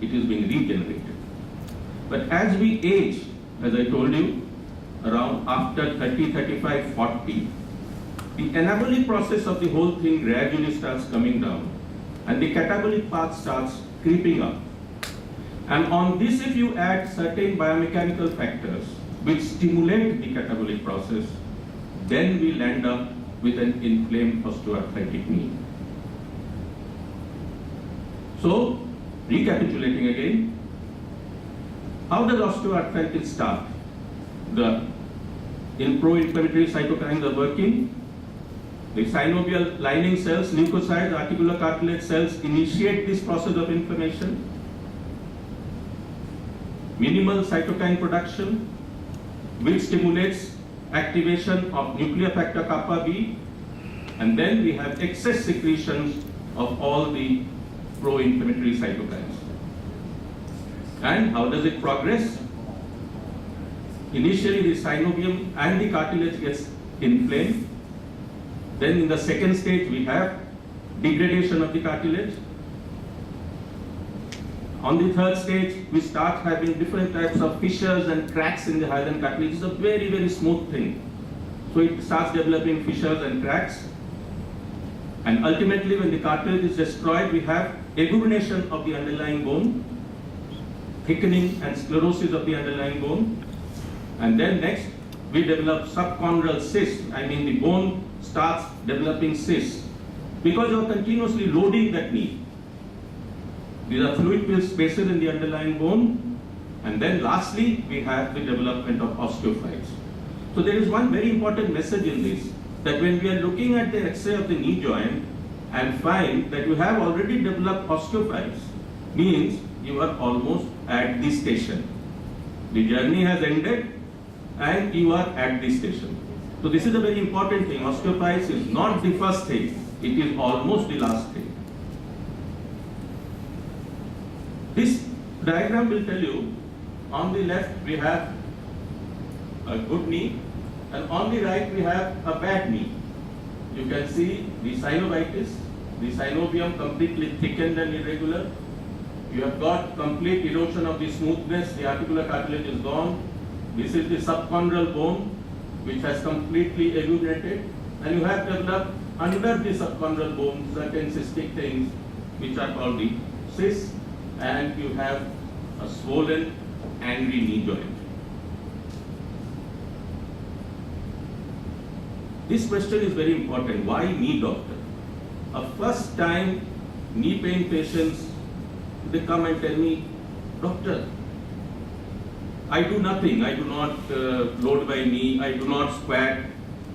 it is being regenerated. But as we age, as I told you, around after 30, 35, 40, the anabolic process of the whole thing gradually starts coming down and the catabolic path starts creeping up. And on this, if you add certain biomechanical factors which stimulate the catabolic process, then we'll end up with an inflamed osteoarthritic knee. So, recapitulating again, how does osteoarthritis start? The pro-inflammatory cytokines are working. The synovial lining cells, leukocytes, articular cartilage cells initiate this process of inflammation. Minimal cytokine production, which stimulates activation of nuclear factor kappa B, and then we have excess secretions of all the pro-inflammatory cytokines. And how does it progress? Initially, the synovium and the cartilage gets inflamed. Then in the second stage, we have degradation of the cartilage. On the third stage, we start having different types of fissures and cracks in the hyaline cartilage. It's a very, very smooth thing. So it starts developing fissures and cracks. And ultimately, when the cartilage is destroyed, we have agglutination of the underlying bone, thickening and sclerosis of the underlying bone. And then next, we develop subchondral cysts. I mean, the bone starts developing cysts because you are continuously loading that knee. These are fluid-filled spaces in the underlying bone. And then lastly, we have the development of osteophytes. So there is one very important message in this, that when we are looking at the X-ray of the knee joint and find that you have already developed osteophytes, means you are almost at the station. The journey has ended and you are at the station. So this is a very important thing. Osteophytes is not the first thing, it is almost the last thing. This diagram will tell you, on the left we have a good knee, and on the right we have a bad knee. You can see the synovitis, the synovium completely thickened and irregular. You have got complete erosion of the smoothness, the articular cartilage is gone. This is the subchondral bone, which has completely agglutinated, and you have developed under the subchondral bone certain cystic things which are called the cysts, and you have a swollen, angry knee joint. This question is very important. Why knee doctor? A first time knee pain patients, they come and tell me, doctor, I do nothing. I do not load my knee. I do not squat.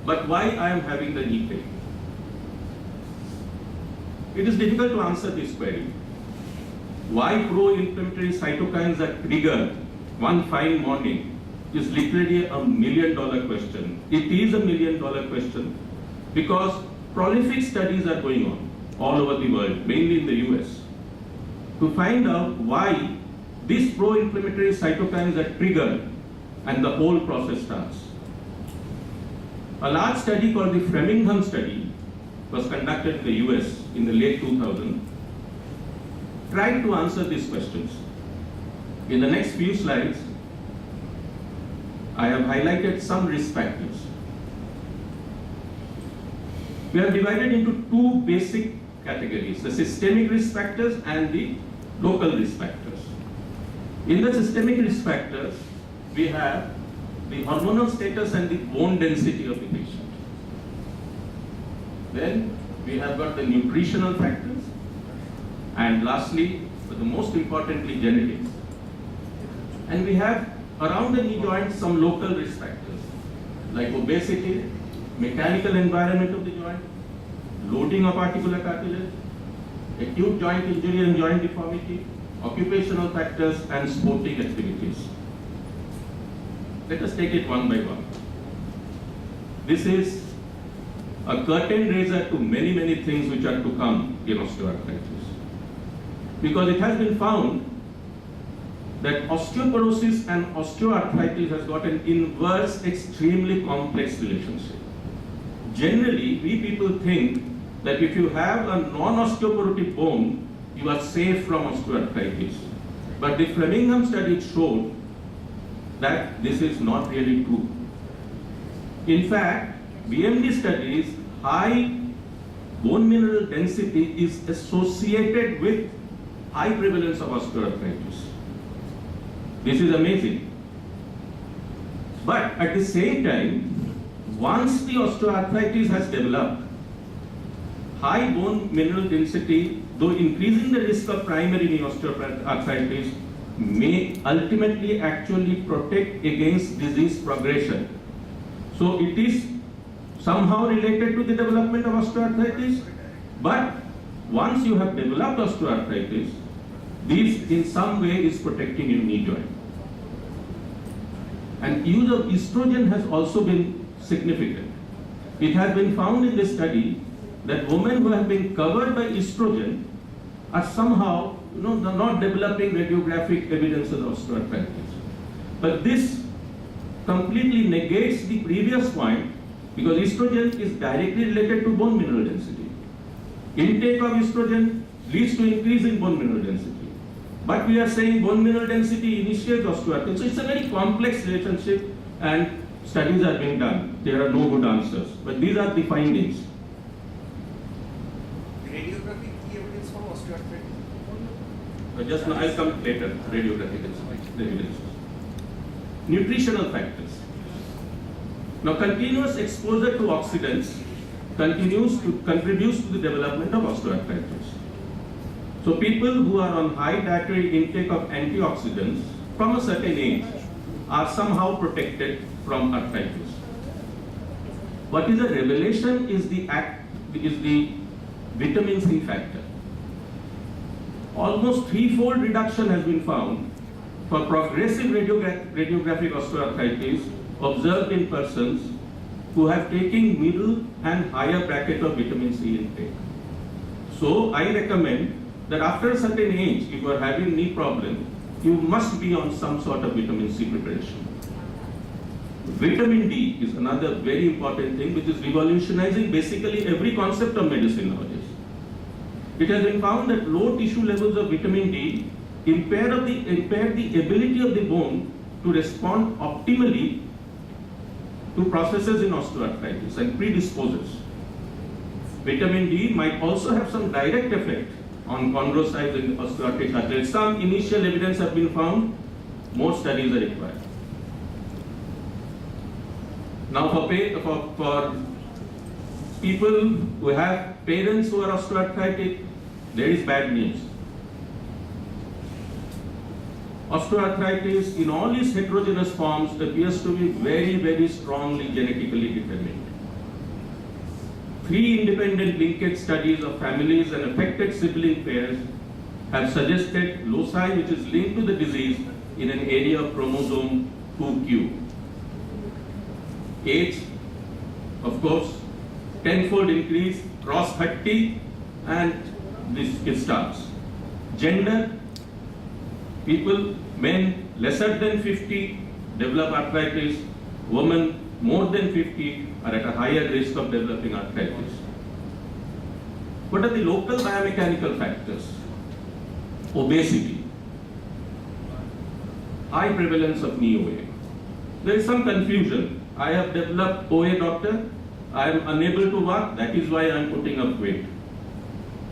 But why I am having the knee pain? It is difficult to answer this query. Why pro-inflammatory cytokines are triggered one fine morning is literally $1 million question. It is $1 million question because prolific studies are going on all over the world, mainly in the US, to find out why these pro-inflammatory cytokines are triggered and the whole process starts. A large study called the Framingham study was conducted in the US in the late 2000s, tried to answer these questions. In the next few slides, I have highlighted some risk factors. We are divided into two basic categories, the systemic risk factors and the local risk factors. In the systemic risk factors, we have the hormonal status and the bone density of the patient. Then we have got the nutritional factors, and lastly, but the most importantly, genetics. And we have around the knee joint some local risk factors like obesity, mechanical environment of the joint, loading of articular cartilage, acute joint injury and joint deformity, occupational factors, and sporting activities. Let us take it one by one. This is a curtain raiser to many, many things which are to come in osteoarthritis. Because it has been found that osteoporosis and osteoarthritis has got an inverse, extremely complex relationship. Generally, we people think that if you have a non-osteoporotic bone, you are safe from osteoarthritis. But the Framingham study showed that this is not really true. In fact, BMD studies high bone mineral density is associated with high prevalence of osteoarthritis. This is amazing. But at the same time, once the osteoarthritis has developed, high bone mineral density, though increasing the risk of primary knee osteoarthritis, may ultimately actually protect against disease progression. So it is somehow related to the development of osteoarthritis, but once you have developed osteoarthritis, this in some way is protecting your knee joint. And use of estrogen has also been significant. It has been found in this study that women who have been covered by estrogen are somehow not developing radiographic evidence of osteoarthritis. But this completely negates the previous point, because estrogen is directly related to bone mineral density. Intake of estrogen leads to increase in bone mineral density. But we are saying bone mineral density initiates osteoarthritis. So it's a very complex relationship, and studies are being done. There are no good answers, but these are the findings. Radiographic key evidence for osteoarthritis? Just now, I'll come later. Radiographic evidence. Nutritional factors. Now, continuous exposure to oxidants contributes to the development of osteoarthritis. So people who are on high dietary intake of antioxidants from a certain age are somehow protected from arthritis. What is a revelation is the vitamin C factor. Almost threefold reduction has been found for progressive radiographic osteoarthritis observed in persons who have taken middle and higher bracket of vitamin C intake. So I recommend that after a certain age, if you are having knee problem, you must be on some sort of vitamin C preparation. Vitamin D is another very important thing which is revolutionizing basically every concept of medicine nowadays. It has been found that low tissue levels of vitamin D impair the ability of the bone to respond optimally to processes in osteoarthritis and predisposes. Vitamin D might also have some direct effect on chondrocytes in osteoarthritic arthritis. Some initial evidence have been found, more studies are required. Now for people who have parents who are osteoarthritic, there is bad news. Osteoarthritis in all its heterogeneous forms appears to be very, very strongly genetically determined. 3 independent linkage studies of families and affected sibling pairs have suggested loci which is linked to the disease in an area of chromosome 2q. Age, of course, 10-fold increase, cross 30, and this it starts. Gender, people, men lesser than 50 develop arthritis, women more than 50 are at a higher risk of developing arthritis. What are the local biomechanical factors? Obesity, high prevalence of knee OA. There is some confusion. I have developed OA, doctor. I am unable to walk. That is why I am putting up weight.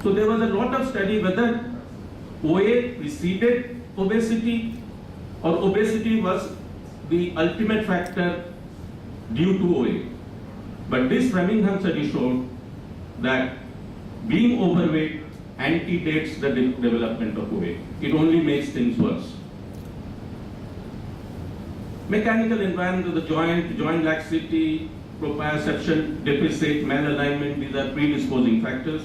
So there was a lot of study whether OA preceded obesity or obesity was the ultimate factor due to OA. But this Framingham study showed that being overweight antedates the development of OA. It only makes things worse. Mechanical environment of the joint laxity, proprioception deficit, malalignment, these are predisposing factors.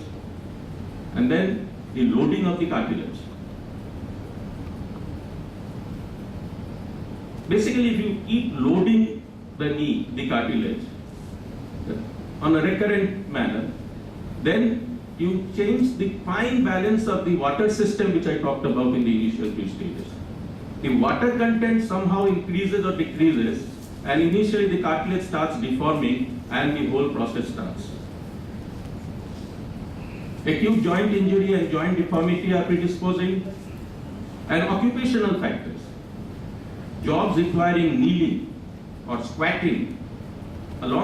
And then the loading of the cartilage. Basically, if you keep loading the knee, the cartilage, on a recurrent manner, then you change the fine balance of the water system which I talked about in the initial 2 stages. The water content somehow increases or decreases, and initially the cartilage starts deforming and the whole process starts. Acute joint injury and joint deformity are predisposing. And occupational factors. Jobs requiring kneeling or squatting